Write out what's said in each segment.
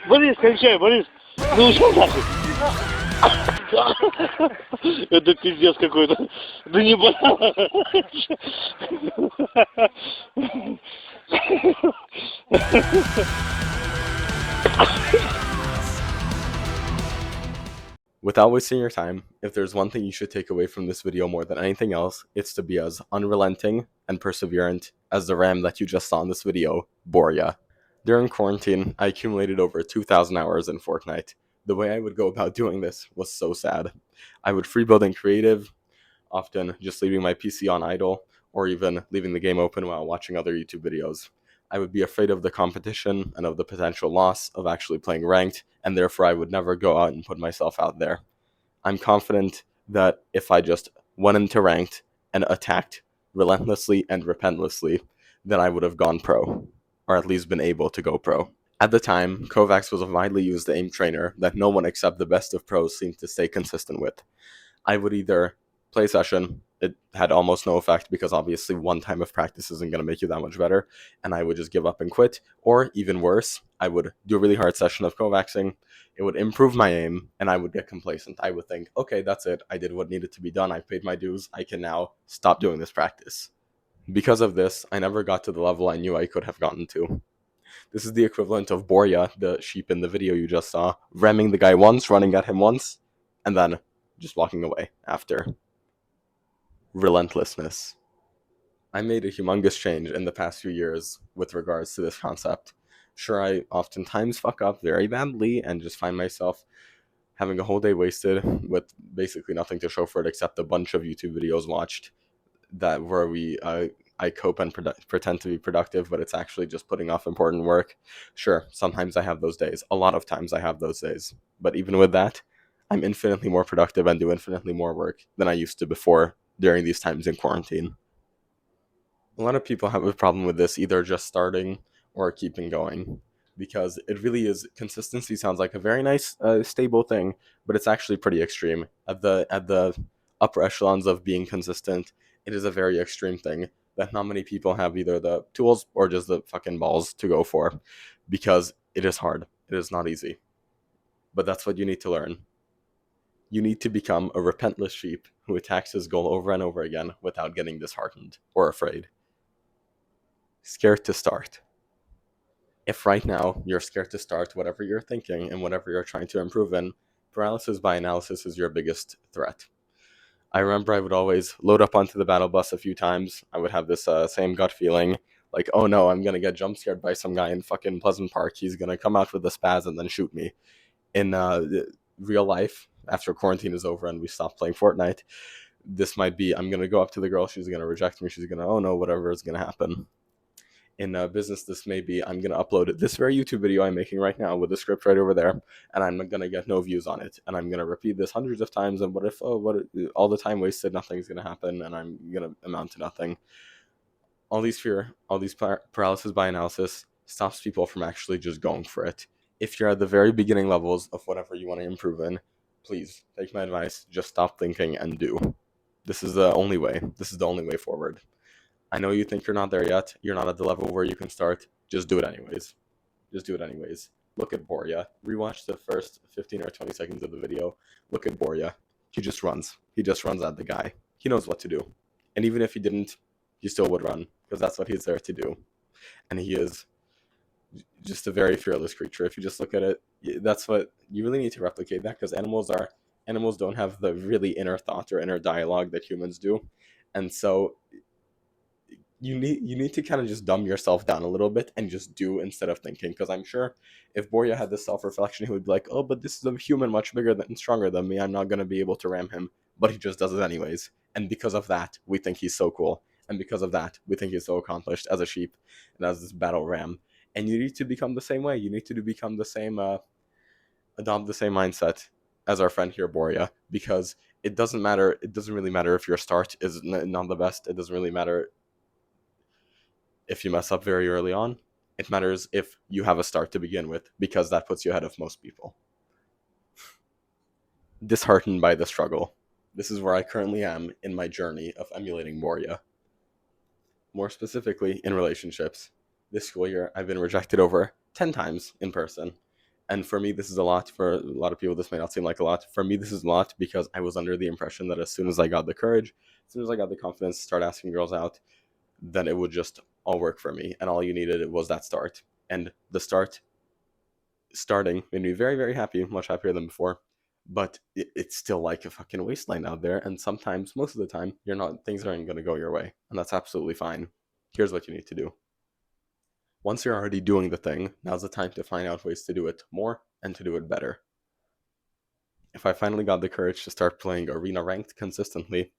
Борис, кончай, Борис. Ну ушел нахуй. Это пиздец какой-то. Да не Without wasting your time, if there's one thing you should take away from this video more than anything else, it's to be as unrelenting and perseverant as the ram that you just saw in this video, Borya. During quarantine, I accumulated over 2,000 hours in Fortnite. The way I would go about doing this was so sad. I would free build in creative, often just leaving my PC on idle, or even leaving the game open while watching other YouTube videos. I would be afraid of the competition and of the potential loss of actually playing ranked, and therefore I would never go out and put myself out there. I'm confident that if I just went into ranked and attacked relentlessly and repentlessly, then I would have gone pro, or at least been able to go pro. At the time, Kovacs was a widely used aim trainer that no one except the best of pros seemed to stay consistent with. I would either play session, it had almost no effect because obviously one time of practice isn't going to make you that much better, and I would just give up and quit, or even worse, I would do a really hard session of Kovacsing, it would improve my aim, and I would get complacent. I would think, okay, that's it, I did what needed to be done, I paid my dues, I can now stop doing this practice. Because of this, I never got to the level I knew I could have gotten to. This is the equivalent of Borya, the sheep in the video you just saw, ramming the guy once, running at him once, and then just walking away after. Relentlessness. I made a humongous change in the past few years with regards to this concept. Sure, I oftentimes fuck up very badly and just find myself having a whole day wasted with basically nothing to show for it except a bunch of YouTube videos watched that where I cope and pretend to be productive, but it's actually just putting off important work. Sure, sometimes I have those days. A lot of times I have those days. But even with that, I'm infinitely more productive and do infinitely more work than I used to before during these times in quarantine. A lot of people have a problem with this, either just starting or keeping going, because it really is, consistency sounds like a very nice, stable thing, but it's actually pretty extreme. At the upper echelons of being consistent, it is a very extreme thing that not many people have either the tools or just the fucking balls to go for, because it is hard. It is not easy. But that's what you need to learn. You need to become a repentless sheep who attacks his goal over and over again without getting disheartened or afraid. Scared to start. If right now you're scared to start whatever you're thinking and whatever you're trying to improve in, paralysis by analysis is your biggest threat. I remember I would always load up onto the battle bus a few times. I would have this same gut feeling, like, oh no, I'm going to get jump scared by some guy in fucking Pleasant Park. He's going to come out with a spaz and then shoot me. In real life, after quarantine is over and we stop playing Fortnite, this might be, I'm going to go up to the girl, she's going to reject me, she's going to, oh no, whatever is going to happen. In business, this may be, I'm going to upload this very YouTube video I'm making right now with the script right over there, and I'm going to get no views on it, and I'm going to repeat this hundreds of times, and what if, all the time wasted, nothing's going to happen, and I'm going to amount to nothing. All these fear, all these paralysis by analysis stops people from actually just going for it. If you're at the very beginning levels of whatever you want to improve in, please take my advice, just stop thinking and do. This is the only way. This is the only way forward. I know you think you're not there yet. You're not at the level where you can start. Just do it anyways. Just do it anyways. Look at Borya. Rewatch the first 15 or 20 seconds of the video. Look at Borya. He just runs. He just runs at the guy. He knows what to do. And even if he didn't, he still would run, because that's what he's there to do. And he is just a very fearless creature. If you just look at it, that's what you really need to replicate that, because animals don't have the really inner thought or inner dialogue that humans do. And so you need to kind of just dumb yourself down a little bit and just do instead of thinking, because I'm sure if Borya had this self-reflection, he would be like, oh, but this is a human much bigger and stronger than me, I'm not going to be able to ram him, but he just does it anyways, and because of that we think he's so cool, and because of that we think he's so accomplished as a sheep and as this battle ram. And you need to become the same way. You need to become the same, adopt the same mindset as our friend here, Borya, because it doesn't matter, it doesn't really matter if your start is not the best, it doesn't really matter if you mess up very early on. It matters if you have a start to begin with, because that puts you ahead of most people. disheartened by the struggle. This is where I currently am in my journey of emulating Borya. More specifically, in relationships. This school year, I've been rejected over 10 times in person. And for me, this is a lot. For a lot of people, this may not seem like a lot. For me, this is a lot because I was under the impression that as soon as I got the courage, as soon as I got the confidence to start asking girls out, then it would just all work for me. And all you needed was that start. And the starting made me very, very happy, much happier than before. But it's still like a fucking wasteland out there. And sometimes, most of the time, things aren't going to go your way. And that's absolutely fine. Here's what you need to do. Once you're already doing the thing, now's the time to find out ways to do it more and to do it better. If I finally got the courage to start playing arena ranked consistently,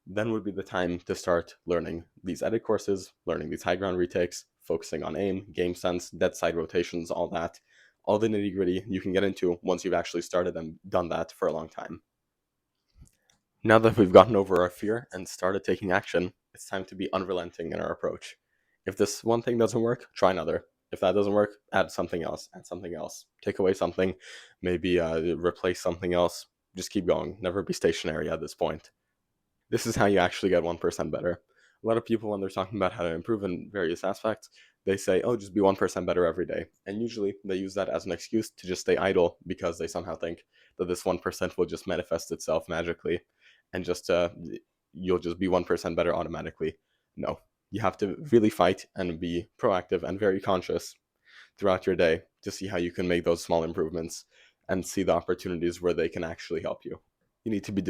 then would be the time to start learning these edit courses, learning these high ground retakes, focusing on aim, game sense, dead side rotations, all that. All the nitty gritty you can get into once you've actually started and done that for a long time. Now that we've gotten over our fear and started taking action, it's time to be unrelenting in our approach. If this one thing doesn't work, try another. If that doesn't work, add something else, take away something, maybe replace something else. Just keep going. Never be stationary at this point. This is how you actually get 1% better. A lot of people, when they're talking about how to improve in various aspects, they say, oh, just be 1% better every day. And usually they use that as an excuse to just stay idle because they somehow think that this 1% will just manifest itself magically and just you'll just be 1% better automatically. No, you have to really fight and be proactive and very conscious throughout your day to see how you can make those small improvements and see the opportunities where they can actually help you. You need to be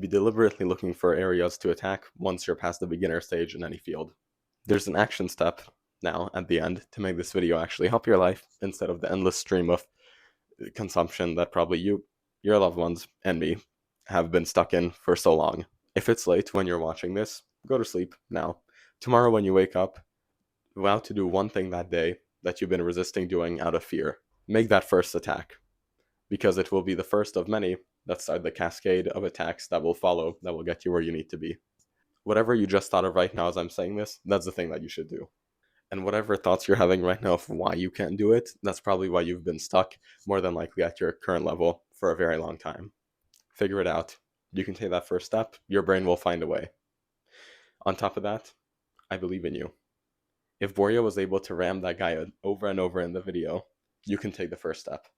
deliberately looking for areas to attack once you're past the beginner stage in any field. There's an action step now at the end to make this video actually help your life instead of the endless stream of consumption that probably you, your loved ones, and me have been stuck in for so long. If it's late when you're watching this, go to sleep now. Tomorrow when you wake up, vow to do one thing that day that you've been resisting doing out of fear. Make that first attack, because it will be the first of many that start the cascade of attacks that will follow, that will get you where you need to be. Whatever you just thought of right now as I'm saying this, that's the thing that you should do. And whatever thoughts you're having right now of why you can't do it, that's probably why you've been stuck, more than likely at your current level, for a very long time. Figure it out. You can take that first step. Your brain will find a way. On top of that, I believe in you. If Borya was able to ram that guy over and over in the video, you can take the first step.